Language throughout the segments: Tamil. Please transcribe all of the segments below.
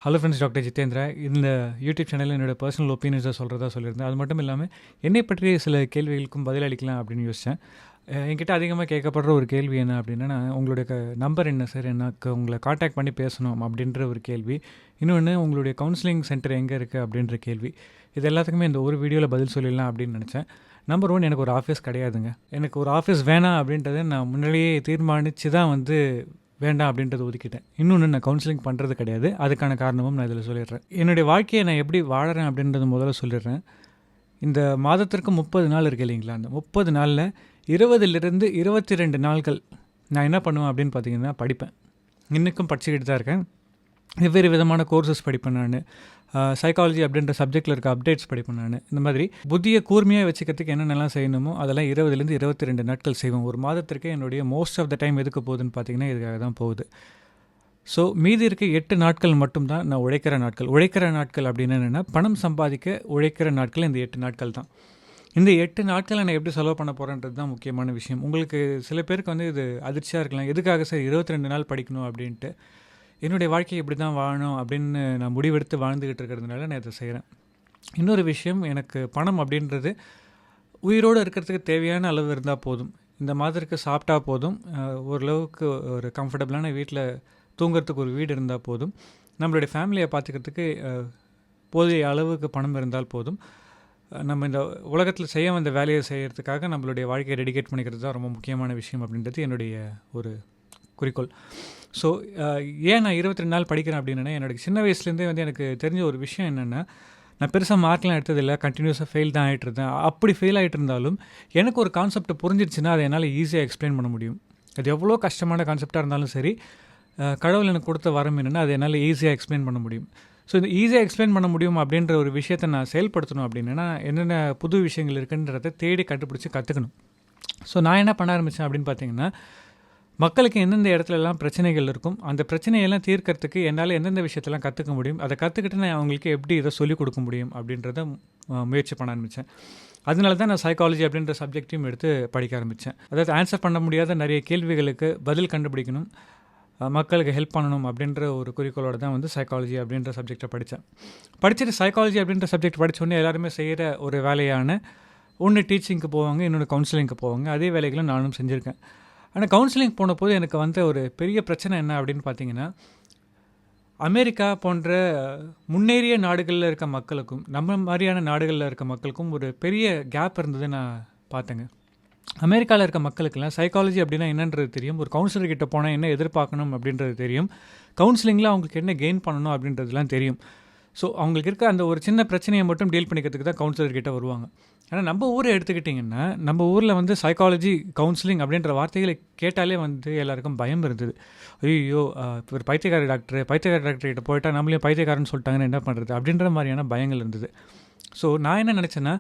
Hello friends, doctor Jitendra. இந்த யூடியூப் சேனலில் என்னோட பர்சனல் ஒப்பீனியன்ஸை சொல்கிறதா சொல்லியிருந்தேன். அது மட்டும் இல்லாமல் என்னை பற்றிய சில கேள்விகளுக்கும் பதிலளிக்கலாம் அப்படின்னு யோசித்தேன். என்கிட்ட அதிகமாக கேட்கப்படுற ஒரு கேள்வி என்ன அப்படின்னா, உங்களுடைய நம்பர் என்ன சார், எனக்கு உங்களை காண்டாக்ட் பண்ணி பேசணும் அப்படின்ற ஒரு கேள்வி. இன்னொன்று, உங்களுடைய கவுன்சிலிங் சென்டர் எங்கே இருக்குது அப்படின்ற கேள்வி. இது எல்லாத்துக்குமே இந்த ஒரு வீடியோவில் பதில் சொல்லிடலாம் அப்படின்னு நினச்சேன். நம்பர் 1, எனக்கு ஒரு ஆஃபீஸ் கிடையாதுங்க. எனக்கு ஒரு ஆஃபீஸ் வேணாம் அப்படின்றத நான் முன்னாடியே தீர்மானித்து தான் வேண்டாம் அப்படின்றத ஒதுக்கிட்டேன். இன்னொன்று, நான் கவுன்சிலிங் பண்ணுறது கிடையாது. அதுக்கான காரணமும் நான் இதில் சொல்லிடுறேன். என்னுடைய வாழ்க்கையை நான் எப்படி வாழறேன் அப்படின்றத முதல்ல சொல்லிடுறேன். இந்த மாதத்திற்கு 30 நாள் இருக்குது இல்லைங்களா? அந்த 30 நாளில் 20லிருந்து 22 நாட்கள் நான் என்ன பண்ணுவேன் அப்படின்னு பார்த்தீங்கன்னா, படிப்பேன். இன்றைக்கும் படிச்சுக்கிட்டு தான் இருக்கேன். வெவ்வேறு விதமான கோர்சஸ் படிப்பேன் நான். சைக்காலஜி அப்படின்ற சப்ஜெக்டில் இருக்க அப்டேட்ஸ் படிப்பேன் நான். இந்த மாதிரி புத்தியை கூர்மையாக வச்சுக்கிறதுக்கு என்னென்னலாம் செய்யணுமோ அதெல்லாம் 20லேருந்து 22 நாட்கள் செய்வேன். ஒரு மாதத்திற்கு என்னுடைய மோஸ்ட் ஆஃப் த டைம் எதுக்கு போகுதுன்னு பார்த்தீங்கன்னா, இதுக்காக தான் போகுது. ஸோ மீதி இருக்க 8 நாட்கள் மட்டும்தான் நான் உழைக்கிற நாட்கள். உழைக்கிற நாட்கள் அப்படின்னு என்னென்னா, பணம் சம்பாதிக்க உழைக்கிற நாட்கள் இந்த 8 நாட்கள் தான். இந்த 8 நாட்களை நான் எப்படி செலவு பண்ண போகிறேன்றது தான் முக்கியமான விஷயம். உங்களுக்கு சில பேருக்கு இது அதிர்ச்சியாக இருக்கலாம். எதுக்காக சார் 22 நாள் படிக்கணும் அப்படின்ட்டு. என்னுடைய வாழ்க்கையை இப்படி தான் வாழணும் அப்படின்னு நான் முடிவெடுத்து வாழ்ந்துக்கிட்டு இருக்கிறதுனால நான் இதை செய்கிறேன். இன்னொரு விஷயம், எனக்கு பணம் அப்படின்றது உயிரோடு இருக்கிறதுக்கு தேவையான அளவு இருந்தால் போதும். இந்த மாதிரிக்கு சாப்பிட்டா போதும், ஓரளவுக்கு ஒரு கம்ஃபர்டபுளான வீட்டில் தூங்குறதுக்கு ஒரு வீடு இருந்தால் போதும், நம்மளுடைய ஃபேமிலியை பார்த்துக்கிறதுக்கு போதிய அளவுக்கு பணம் இருந்தால் போதும். நம்ம இந்த உலகத்தில் செய்ய வந்த வேலையை செய்கிறதுக்காக நம்மளுடைய வாழ்க்கையை டெடிகேட் பண்ணிக்கிறது தான் ரொம்ப முக்கியமான விஷயம் அப்படின்றது என்னுடைய ஒரு குறிக்கோள். ஸோ ஏன் நான் 22 நாள் படிக்கிறேன் அப்படின்னா, என்னோடய சின்ன வயசுலேருந்தே எனக்கு தெரிஞ்ச ஒரு விஷயம் என்னென்னா, நான் பெருசாக மார்க்லாம் எடுத்ததில்லை, கண்டினியூஸாக ஃபெயில் தான் ஆகிட்டு இருந்தேன். அப்படி ஃபெயில் ஆகிட்டு இருந்தாலும் எனக்கு ஒரு கான்செப்ட் புரிஞ்சிருச்சுன்னா அதை என்னால் ஈஸியாக எக்ஸ்பிளைன் பண்ண முடியும். அது எவ்வளோ கஷ்டமான கான்செப்டாக இருந்தாலும் சரி, கடவுள் எனக்கு கொடுத்த வரம் என்னென்னா அதை என்னால் ஈஸியாக எக்ஸ்பிளைன் பண்ண முடியும். ஸோ இந்த ஈஸியாக எக்ஸ்பிளைன் பண்ண முடியும் அப்படின்ற ஒரு விஷயத்தை நான் செயல்படுத்தணும் அப்படின்னா, என்னென்ன புது விஷயங்கள் இருக்குன்றதை தேடி கண்டுபிடிச்சி கற்றுக்கணும். ஸோ நான் என்ன பண்ண ஆரம்பித்தேன் அப்படின்னு பார்த்தீங்கன்னா, மக்களுக்கு எந்தெந்த இடத்துலலாம் பிரச்சனைகள் இருக்கும், அந்த பிரச்சனையெல்லாம் தீர்க்கறதுக்கு என்னால் எந்தெந்த விஷயத்தெல்லாம் கற்றுக்க முடியும், அதை கற்றுக்கிட்டு நான் அவங்களுக்கு எப்படி இதை சொல்லிக் கொடுக்க முடியும் அப்படின்றத முயற்சி பண்ண ஆரம்பித்தேன். அதனால தான் நான் சைக்காலஜி அப்படின்ற சப்ஜெக்டையும் எடுத்து படிக்க ஆரம்பித்தேன். அதாவது ஆன்சர் பண்ண முடியாத நிறைய கேள்விகளுக்கு பதில் கண்டுபிடிக்கணும், மக்களுக்கு ஹெல்ப் பண்ணணும் அப்படின்ற ஒரு குறிக்கோளோடு தான் சைக்காலஜி அப்படின்ற சப்ஜெக்டை படித்தேன். படிச்சுட்டு சைக்காலஜி அப்படின்ற சப்ஜெக்ட் படித்தோடனே எல்லாருமே செய்கிற ஒரு வேலையான ஒன்று டீச்சிங்க்கு போவாங்க, இன்னொன்று கவுன்சிலிங்க்கு போவாங்க. அதே வேலைகளும் நானும் செஞ்சுருக்கேன். ஆனால் கவுன்சிலிங் போன போது எனக்கு ஒரு பெரிய பிரச்சனை என்ன அப்படின்னு பார்த்தீங்கன்னா, அமெரிக்கா போன்ற முன்னேறிய நாடுகளில் இருக்க மக்களுக்கும் நம்ம மாதிரியான நாடுகளில் இருக்க மக்களுக்கும் ஒரு பெரிய கேப் இருந்தது நான் பார்த்தேங்க. அமெரிக்காவில் இருக்க மக்களுக்கெல்லாம் சைக்காலஜி அப்படின்னா என்னன்றது தெரியும், ஒரு கவுன்சிலர்கிட்ட போனால் என்ன எதிர்பார்க்கணும் அப்படின்றது தெரியும், கவுன்சிலிங்கில் அவங்களுக்கு என்ன கெயின் பண்ணணும் அப்படின்றதுலாம் தெரியும். ஸோ அவங்களுக்கு இருக்க அந்த ஒரு சின்ன பிரச்சனையை மட்டும் டீல் பண்ணிக்கிறதுக்கு தான் கவுன்சிலர்கிட்ட வருவாங்க. ஆனால் நம்ம ஊரை எடுத்துக்கிட்டிங்கன்னா, நம்ம ஊரில் சைக்காலஜி கவுன்சிலிங் அப்படின்ற வார்த்தைகளை கேட்டாலே எல்லாருக்கும் பயம் இருந்தது. ஐயோ, ஒரு பைத்தியக்கார டாக்டர்கிட்ட போயிட்டா நம்மளையும் பைத்தியக்காரன்னு சொல்லிட்டாங்கன்னு என்ன பண்ணுறது அப்படின்ற மாதிரியான பயங்கள் இருந்தது. ஸோ நான் என்ன நினச்சேன்னா,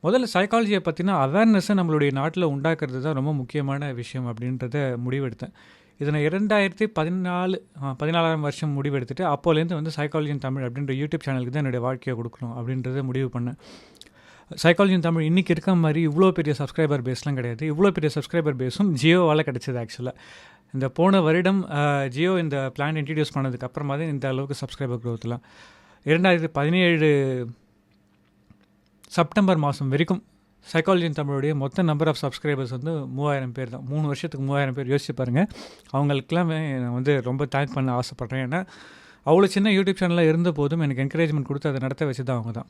முதல்ல சைக்காலஜியை பற்றின அவேர்னஸை நம்மளுடைய நாட்டில் உண்டாக்குறது தான் ரொம்ப முக்கியமான விஷயம் அப்படின்றத முடிவெடுத்தேன். இதை நான் 2014 வருஷம் முடிவெடுத்துட்டு அப்போலேருந்து சைக்காலஜி இன் தமிழ் அப்படின்ற யூடியூப் சேனலுக்கு தான் என்னுடைய வாழ்க்கையை கொடுக்கணும் அப்படின்றத முடிவு பண்ணேன். சைக்காலஜி இன் தமிழ் இன்றைக்கி இருக்க மாதிரி இவ்வளோ பெரிய சப்ஸ்கிரைபர் பேஸ்லாம் கிடையாது. இவ்வளோ பெரிய சப்ஸ்கிரைபர் பேஸும் ஜியோவால் கிடச்சிது. ஆக்சுவலாக இந்த போன வருடம் ஜியோ இந்த பிளான் இன்ட்ரடியூஸ் பண்ணதுக்கு அப்புறமா தான் இந்த அளவுக்கு சப்ஸ்கிரைபர் க்ரோத்லாம். 2017 செப்டம்பர் மாதம் வரைக்கும் சைக்காலஜி இன் தமிழுடைய மொத்த நம்பர் ஆஃப் சப்ஸ்கிரைபர்ஸ் 3000 பேர் தான். 3 வருஷத்துக்கு 3000 பேர். யோசிச்சு பாருங்கள். அவங்களுக்கெல்லாம் நான் ரொம்ப தேங்க் பண்ண ஆசைப்பட்றேன். ஏன்னா அவ்வளோ சின்ன யூடியூப் சேனலில் இருந்த போதும் எனக்கு என்கரேஜ்மெண்ட் கொடுத்து அதை நடத்த வச்சு தான் அவங்க தான்.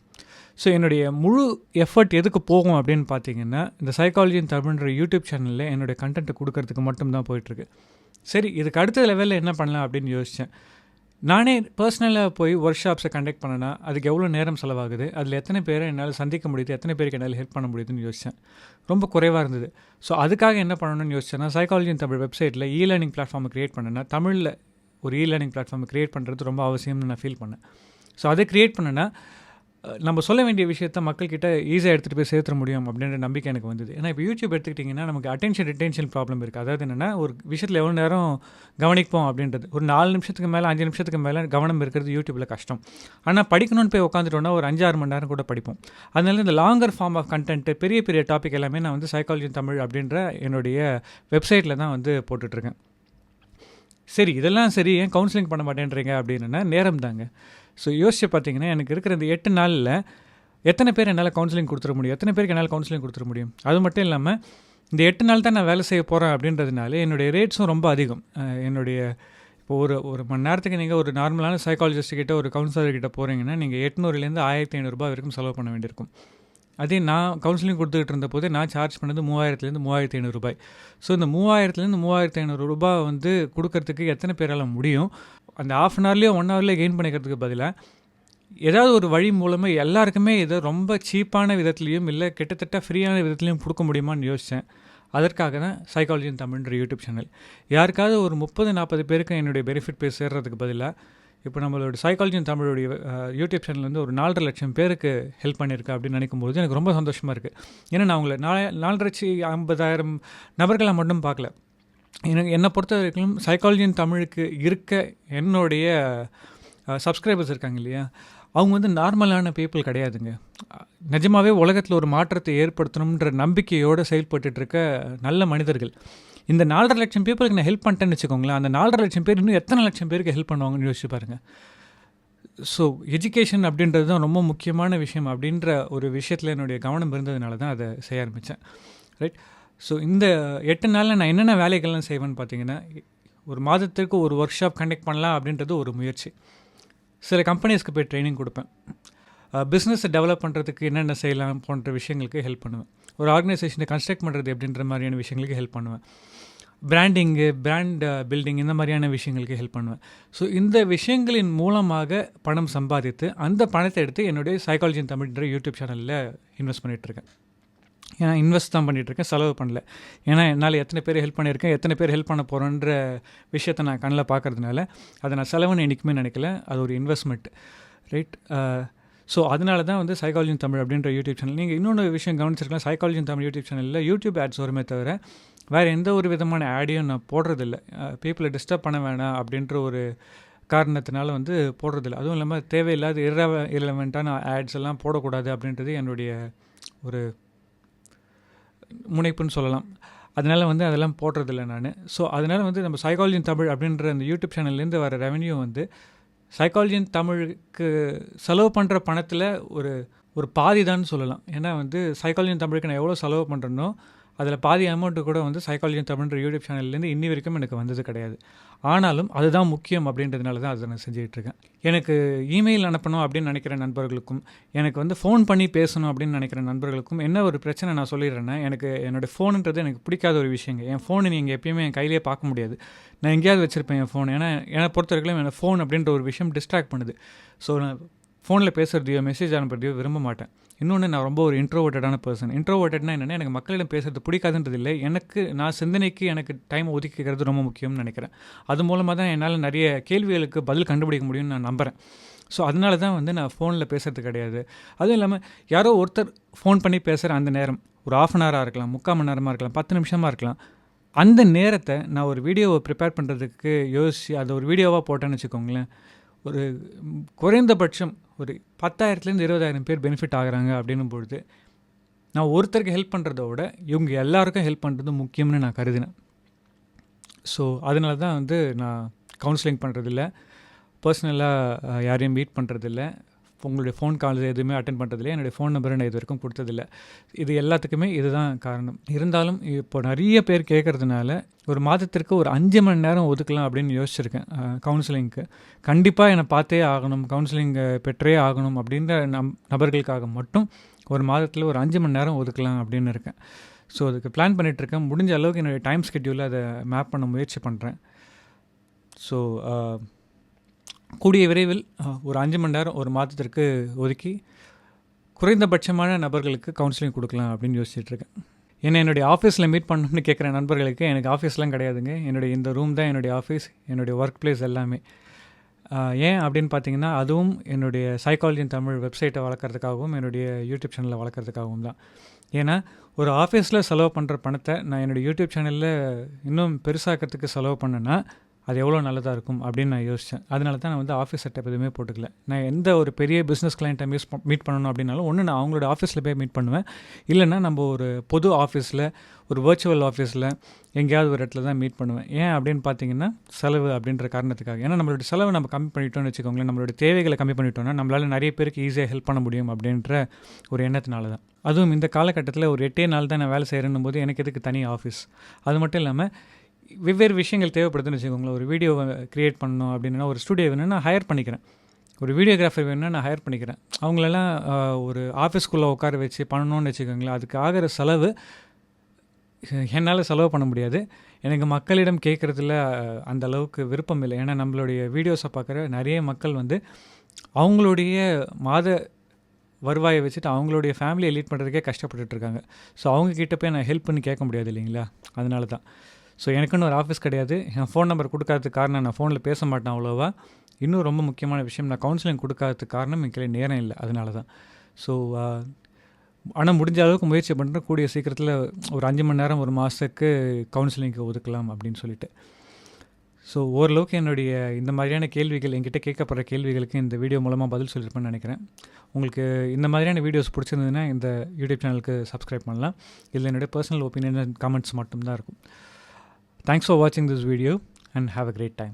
ஸோ என்னுடைய முழு எஃபர்ட் எதுக்கு போகும் அப்படின்னு பார்த்தீங்கன்னா, இந்த சைக்காலஜி இன் தமிழ்ன்ற யூடியூப் சேனலில் என்னுடைய கண்டென்ட்டை கொடுக்கறதுக்கு மட்டும்தான் போயிட்டுருக்கு. சரி, இதுக்கு அடுத்த லெவலில் என்ன பண்ணலாம் அப்படின்னு யோசித்தேன். நானே பர்சனலாக போய் ஒர்க் ஷாப்ஸை கண்டக்ட் பண்ணேன்னா அதுக்கு எவ்வளோ நேரம் செலவாகுது, அதில் எத்தனை பேரை என்னால் சந்திக்க முடியுது, எத்தனை பேருக்கு என்னால் ஹெல்ப் பண்ண முடியுதுன்னு யோசித்தேன். ரொம்ப குறைவாக இருந்தது. ஸோ அதுக்காக என்ன பண்ணணும்னு யோசிச்சேன்னா, சைக்காலஜி இன் தமிழ் வெப்சைட்டில் லேர்னிங் பிளாட்ஃபார்மை க்ரியேட் பண்ணேன்னா, தமிழில் ஒரு லேர்னிங் பிளாட்ஃபார்மை க்ரியேட் பண்ணுறது ரொம்ப அவசியம்னு நான் ஃபீல் பண்ணேன். ஸோ அதை க்ரியேட் பண்ணேன்னா நம்ம சொல்ல வேண்டிய விஷயத்த மக்கள்கிட்ட ஈஸியாக எடுத்துகிட்டு போய் சேர்த்துட முடியும் அப்படின்ற நம்பிக்கை எனக்கு வந்தது. ஏன்னா இப்போ யூடியூப் எடுத்துக்கிட்டிங்கன்னா நமக்கு ரிட்டென்ஷன் ப்ராப்ளம் இருக்குது. அதாவது என்னென்னா, ஒரு விஷயத்தில் எவ்வளோ நேரம் கவனிப்போம் அப்படின்றது. ஒரு 4 நிமிஷத்துக்கு மேலே 5 நிமிஷத்துக்கு மேலே கவனம் இருக்கிறது யூடியூப்பில் கஷ்டம். ஆனால் படிக்கணும்னு போய் உட்காந்துட்டோன்னா ஒரு 5-6 மணி நேரம் கூட படிப்போம். அதனால இந்த லாங்கர் ஃபார்ம் ஆஃப் கண்டென்ட்டு, பெரிய பெரிய டாபிக் எல்லாமே நான் சைக்காலஜி தமிழ் அப்படின்ற என்னுடைய வெப்சைட்டில் தான் போட்டுட்ருக்கேன். சரி இதெல்லாம் சரி, ஏன் கவுன்சிலிங் பண்ண மாட்டேன்றீங்க அப்படின்னா நேரம் தாங்க. ஸோ யோசிச்சு பார்த்தீங்கன்னா, எனக்கு இருக்கிற இந்த 8 நாளில் எத்தனை பேர் என்னால் கவுன்சிலிங் கொடுத்துட முடியும், எத்தனை பேருக்கு என்னால் கவுன்சிலிங் கொடுத்துட முடியும். அது மட்டும் இல்லாமல் இந்த 8 நாள் தான் நான் வேலை செய்ய போகிறேன் அப்படின்றதுனால என்னுடைய ரேட்ஸும் ரொம்ப அதிகம். என்னுடைய இப்போ ஒரு மணி நேரத்துக்கு நீங்கள் ஒரு நார்மலான சைக்காலஜிஸ்ட்கிட்ட ஒரு கவுன்சிலர்கிட்ட போகிறீங்கன்னா நீங்கள் 800லேருந்து 1500 வரைக்கும் செலவு பண்ண வேண்டியிருக்கும். அதே நான் கவுன்சிலிங் கொடுத்துக்கிட்டு இருந்த போதே நான் சார்ஜ் பண்ணது 3000லேருந்து 3500 ரூபாய். ஸோ இந்த 3000லேருந்து 3500 ரூபாய் வந்து கொடுக்கறதுக்கு எத்தனை பேரால் முடியும்? அந்த ½ அன் ஹவர்லேயோ 1 ஹவர்லேயோ கெயின் பண்ணிக்கிறதுக்கு பதிலாக ஏதாவது ஒரு வழி மூலமாக எல்லாருக்குமே இதை ரொம்ப சீப்பான விதத்துலேயும் இல்லை கிட்டத்தட்ட ஃப்ரீயான விதத்துலேயும் கொடுக்க முடியுமான்னு யோசித்தேன். அதற்காக தான் சைக்காலஜி இன் தமிழ்ன்ற யூடியூப் சேனல். யாருக்காவது ஒரு 30-40 பேருக்கு என்னுடைய பெனிஃபிட் போய் சேர்றதுக்கு பதிலாக இப்போ நம்மளோட சைக்காலஜி இன் தமிழுடைய யூடியூப் சேனல் வந்து ஒரு 4.5 லட்சம் பேருக்கு ஹெல்ப் பண்ணியிருக்கு அப்படின்னு நினைக்கும்போது எனக்கு ரொம்ப சந்தோஷமாக இருக்குது. ஏன்னா நான் உங்களை 4,50,000 நபர்களை மட்டும் பார்க்கல. என்னை பொறுத்த வரைக்கும் சைக்காலஜி இன் தமிழுக்கு இருக்க என்னுடைய சப்ஸ்கிரைபர்ஸ் இருக்காங்க இல்லையா, அவங்க வந்து நார்மலான பீப்புள் கிடையாதுங்க. நிஜமாகவே உலகத்தில் ஒரு மாற்றத்தை ஏற்படுத்தணுன்ற நம்பிக்கையோடு செயல்பட்டுருக்க நல்ல மனிதர்கள். இந்த 4.5 லட்சம் பீப்புளுக்கு நான் ஹெல்ப் பண்ணிட்டேன்னு வச்சுக்கோங்களேன், அந்த 4.5 லட்சம் பேர் இன்னும் எத்தனை லட்சம் பேருக்கு ஹெல்ப் பண்ணுவாங்கன்னு யோசிச்சு பாருங்கள். ஸோ எஜுகேஷன் அப்படின்றது தான் ரொம்ப முக்கியமான விஷயம் அப்படின்ற ஒரு விஷயத்தில் என்னுடைய கவனம் இருந்ததுனால தான் அதை செய்ய ஆரம்பித்தேன். ரைட். ஸோ இந்த 8 நாளில் நான் என்னென்ன வேலைகள்லாம் செய்வேன்னு பார்த்தீங்கன்னா, ஒரு மாதத்திற்கு ஒரு ஒர்க் ஷாப் கண்டக்ட் பண்ணலாம் அப்படின்றது ஒரு முயற்சி. சில கம்பெனிஸ்க்கு போய் ட்ரைனிங் கொடுப்பேன். பிஸ்னஸை டெவலப் பண்ணுறதுக்கு என்னென்ன செய்யலாம் போன்ற விஷயங்களுக்கு ஹெல்ப் பண்ணுவேன். ஒரு ஆர்கனைசேஷனை கன்ஸ்ட்ரக்ட் பண்ணுறது அப்படின்ற மாதிரியான விஷயங்களுக்கு ஹெல்ப் பண்ணுவேன். பிராண்டிங்கு, பிராண்ட் பில்டிங் இந்த மாதிரியான விஷயங்களுக்கு ஹெல்ப் பண்ணுவேன். ஸோ இந்த விஷயங்களின் மூலமாக பணம் சம்பாதித்து அந்த பணத்தை எடுத்து என்னுடைய சைக்காலஜி இன் தமிழ்ன்ற யூடியூப் சேனலில் இன்வெஸ்ட் பண்ணிகிட்ருக்கேன். ஏன்னா இன்வெஸ்ட் தான் பண்ணிகிட்ருக்கேன், செலவு பண்ணல. ஏன்னா என்னால் எத்தனை பேர் ஹெல்ப் பண்ணியிருக்கேன், எத்தனை பேர் ஹெல்ப் பண்ண போகிறோன்ற விஷயத்தை நான் கண்ணில் பார்க்கறதுனால அதை நான் செலவுன்னு என்றைக்குமே நினைக்கல. அது ஒரு இன்வெஸ்ட்மெண்ட். ரைட். ஸோ அதனால தான் வந்து சைக்காலஜி இன் தமிழ் அப்படின்ற யூடியூப் சேனல். நீங்கள் இன்னொன்று விஷயம் கவனிச்சிருக்கலாம், சைக்காலஜி இன் தமிழ் யூடியூப் சேனலில் யூடியூப் ஆட்ஸ் வருமே தவிர வேறு எந்த ஒரு விதமான ஆடையும் நான் போடுறதில்ல. பீப்புளை டிஸ்டர்ப் பண்ண வேணாம் அப்படின்ற ஒரு காரணத்தினால வந்து போடுறதில்ல. அதுவும் இல்லாமல் தேவையில்லாத இரலவெண்ட்டான ஆட்ஸ் எல்லாம் போடக்கூடாது அப்படின்றது என்னுடைய ஒரு முனைப்புன்னு சொல்லலாம். அதனால் வந்து அதெல்லாம் போடுறதில்ல நான். ஸோ அதனால் வந்து நம்ம சைக்காலஜி இன் தமிழ் அப்படின்ற அந்த யூடியூப் சேனல்லேருந்து வர ரெவன்யூ வந்து சைக்காலஜி இன் தமிழுக்கு செலவு பண்ணுற பணத்தில் ஒரு பாதி தான் சொல்லலாம். ஏன்னா வந்து சைக்காலஜி இன் தமிழுக்கு நான் எவ்வளோ செலவு பண்ணுறேனோ அதில் பாதி அமௌண்ட்டு கூட வந்து சைக்காலஜி இன் தமிழ்ன்ற யூடியூப் சேனல்லேருந்து இன்னி வரைக்கும் எனக்கு வந்தது கிடையாது. ஆனாலும் அதுதான் முக்கியம் அப்படின்றதுனால தான் அதை நான் செஞ்சுக்கிட்டுருக்கேன். எனக்கு இமெயில் அனுப்பணும் அப்படின்னு நினைக்கிற நண்பர்களுக்கும், எனக்கு வந்து ஃபோன் பண்ணி பேசணும் அப்படின்னு நினைக்கிற நண்பர்களுக்கும் என்ன ஒரு பிரச்சனை நான் சொல்லிடுறேன்னா, எனக்கு என்னோடய ஃபோனுன்றது எனக்கு பிடிக்காத ஒரு விஷயங்க. என் ஃபோனை நீங்கள் எப்பயுமே என் கையிலே பார்க்க முடியாது. நான் எங்கேயாவது வச்சுருப்பேன் என் ஃபோன். ஏன்னா என்னை பொறுத்த வரைக்கும் என்னோடய ஃபோன் அப்படின்ற ஒரு விஷயம் டிஸ்ட்ராக்ட் பண்ணுது. ஸோ நான் ஃபோனில் பேசுகிறதையோ மெசேஜ் அனுப்புறதையோ விரும்ப மாட்டேன். இன்னொன்று, நான் ரொம்ப ஒரு இன்ட்ரோவர்ட்டடான பர்சன். இன்ட்ரோவர்ட்டட்னா என்னென்னா, எனக்கு மக்களிடம் பேசுகிறது பிடிக்காதுன்றது இல்லை, எனக்கு நான் சிந்தனைக்கு எனக்கு டைம் ஒதுக்கிக்கிறது ரொம்ப முக்கியம்னு நினைக்கிறேன். அது மூலமாக தான் என்னால் நிறைய கேள்விகளுக்கு பதில் கண்டுபிடிக்க முடியும்னு நான் நம்புகிறேன். ஸோ அதனால தான் வந்து நான் ஃபோனில் பேசுகிறது கிடையாது. அதுவும் இல்லாமல் யாரோ ஒருத்தர் ஃபோன் பண்ணி பேசுகிற அந்த நேரம் ஒரு ½ அன் ஹவராக இருக்கலாம், 3/4 மணி நேரமாக இருக்கலாம், 10 நிமிஷமாக இருக்கலாம். அந்த நேரத்தை நான் ஒரு வீடியோவை ப்ரிப்பேர் பண்ணுறதுக்கு யோசித்து அதை ஒரு வீடியோவாக போட்டேன்னு வச்சுக்கோங்களேன், ஒரு குறைந்தபட்சம் ஒரு 10,000லேருந்து 20,000 பேர் பெனிஃபிட் ஆகிறாங்க அப்படின்னும் பொழுது நான் ஒருத்தருக்கு ஹெல்ப் பண்ணுறத விட இவங்க எல்லாருக்கும் ஹெல்ப் பண்ணுறது முக்கியம்னு நான் கருதினேன். ஸோ அதனால தான் வந்து நான் கவுன்சிலிங் பண்ணுறதில்ல, பர்சனலாக யாரையும் மீட் பண்ணுறதில்ல, உங்களுடைய ஃபோன் கால்ஸ் எதுவுமே அட்டென்ட் பண்ணுறதில்ல, என்னுடைய ஃபோன் நம்பரை நான் இது வரைக்கும் கொடுத்ததில்ல. இது எல்லாத்துக்குமே இதுதான் காரணம். இருந்தாலும் இப்போ நிறைய பேர் கேட்குறதுனால ஒரு மாதத்திற்கு ஒரு 5 மணி நேரம் ஒதுக்கலாம் அப்படின்னு யோசிச்சிருக்கேன் கவுன்சிலிங்க்கு. கண்டிப்பாக என்னை பார்த்தே ஆகணும், கவுன்சிலிங் பெற்றே ஆகணும் அப்படின்ற நபர்களுக்காக மட்டும் ஒரு மாதத்தில் ஒரு 5 மணி நேரம் ஒதுக்கலாம் அப்படின்னு இருக்கேன். ஸோ அதுக்கு பிளான் பண்ணிகிட்ருக்கேன். முடிஞ்ச அளவுக்கு என்னுடைய டைம் ஸ்கெட்யூலில் அதை மேப் பண்ண முயற்சி பண்ணுறேன். ஸோ கூடிய விரைவில் ஒரு 5 மணி நேரம் ஒரு மாதத்திற்கு ஒதுக்கி குறைந்தபட்சமான நபர்களுக்கு கவுன்சிலிங் கொடுக்கலாம் அப்படின்னு யோசிச்சுட்ருக்கேன். ஏன்னா என்னுடைய ஆஃபீஸில் மீட் பண்ணணும்னு கேட்குற நண்பர்களுக்கு எனக்கு ஆஃபீஸ்லாம் கிடையாதுங்க. என்னுடைய இந்த ரூம் தான் என்னுடைய ஆஃபீஸ், என்னுடைய ஒர்க் பிளேஸ் எல்லாமே. ஏன் அப்படின்னு பார்த்தீங்கன்னா, அதுவும் என்னுடைய சைக்காலஜி இன் தமிழ் வெப்சைட்டை வளர்க்குறதுக்காகவும் என்னுடைய யூடியூப் சேனலை வளர்க்குறதுக்காகவும் தான். ஏன்னா ஒரு ஆஃபீஸில் செலவு பண்ணுற பணத்தை நான் என்னுடைய யூடியூப் சேனலில் இன்னும் பெருசாக்கிறதுக்கு செலவு பண்ணேன்னா அது எவ்வளோ நல்லதாக இருக்கும் அப்படின்னு நான் யோசித்தேன். அதனால தான் நான் வந்து ஆஃபீஸ் செட்டப் எதுவுமே போட்டுக்கல. நான் எந்த ஒரு பெரிய பிஸ்னஸ் கிளைண்ட்டை மீட் பண்ணணும் அப்படின்னாலும் ஒன்று நான் அவங்களோட ஆஃபீஸில் போய் மீட் பண்ணுவேன், இல்லைன்னா நம்ம ஒரு பொது ஆஃபீஸில், ஒரு வர்ச்சுவல் ஆஃபீஸில் எங்கேயாவது ஒரு இடத்துல தான் மீட் பண்ணுவேன். ஏன் அப்படின்னு பார்த்தீங்கன்னா, செலவு அப்படின்ற காரணத்துக்காக. ஏன்னா நம்மளோட செலவை நம்ம கம்மி பண்ணிட்டோம்னு வச்சுக்கோங்களேன், நம்மளோட தேவைகளை கம்மி பண்ணிட்டோம்னா நம்மளால் நிறைய பேருக்கு ஈஸியாக ஹெல்ப் பண்ண முடியும் அப்படின்ற ஒரு எண்ணத்தினால தான். அதுவும் இந்த காலகட்டத்தில் ஒரு 8 நாள் தான் நான் வேலை செய்கிறேன்னும் போது எனக்கு எதுக்கு தனி ஆஃபீஸ்? அது மட்டும் இல்லாமல் வெவ்வேறு விஷயங்கள் தேவைப்படுதுன்னு வச்சுக்கோங்களேன். ஒரு வீடியோவை க்ரியேட் பண்ணணும் அப்படின்னா ஒரு ஸ்டுடியோ வேணும்னா நான் ஹையர் பண்ணிக்கிறேன், ஒரு வீடியோகிராஃபர் வேணும்னா நான் ஹையர் பண்ணிக்கிறேன். அவங்களெல்லாம் ஒரு ஆஃபீஸ்க்குள்ளே உட்கார வச்சு பண்ணணும்னு வச்சுக்கோங்களேன், அதுக்கு ஆகிற செலவு என்னால் செலவு பண்ண முடியாது. எனக்கு மக்களிடம் கேட்குறதுல அந்த அளவுக்கு விருப்பம் இல்லை. ஏன்னா நம்மளுடைய வீடியோஸை பார்க்குற நிறைய மக்கள் வந்து அவங்களுடைய மாத வருவாயை வச்சுட்டு அவங்களுடைய ஃபேமிலியை லீட் பண்ணுறதுக்கே கஷ்டப்பட்டுருக்காங்க. ஸோ அவங்கக்கிட்ட போய் நான் ஹெல்ப் பண்ணி கேட்க முடியாது இல்லைங்களா? அதனால தான். ஸோ எனக்குன்னு ஒரு ஆஃபீஸ் கிடையாது. என் ஃபோன் நம்பர் கொடுக்காததுக்கு காரணம் நான் ஃபோனில் பேச மாட்டேன் அவ்வளோவா. இன்னும் ரொம்ப முக்கியமான விஷயம், நான் கவுன்சிலிங் கொடுக்காததுக்கு காரணம் எனக்கு நேரம் இல்லை, அதனால தான். ஸோ ஆனால் முடிஞ்ச அளவுக்கு முயற்சி பண்ணுறேன், கூடிய சீக்கிரத்தில் ஒரு 5 மணி நேரம் ஒரு மாதத்துக்கு கவுன்சிலிங்க்கு ஒதுக்கலாம் அப்படின்னு சொல்லிட்டு. ஸோ ஓரளவுக்கு என்னுடைய இந்த மாதிரியான கேள்விகள், என்கிட்ட கேட்கப்படுற கேள்விகளுக்கு இந்த வீடியோ மூலமாக பதில் சொல்லியிருப்பேன்னு நினைக்கிறேன். உங்களுக்கு இந்த மாதிரியான வீடியோஸ் பிடிச்சிருந்ததுன்னா இந்த யூடியூப் சேனலுக்கு சப்ஸ்கிரைப் பண்ணலாம். இதில் என்னுடைய பர்சனல் ஒப்பீனியன் அண்ட் கமெண்ட்ஸ் மட்டும்தான் இருக்கும். Thanks for watching this video and have a great time.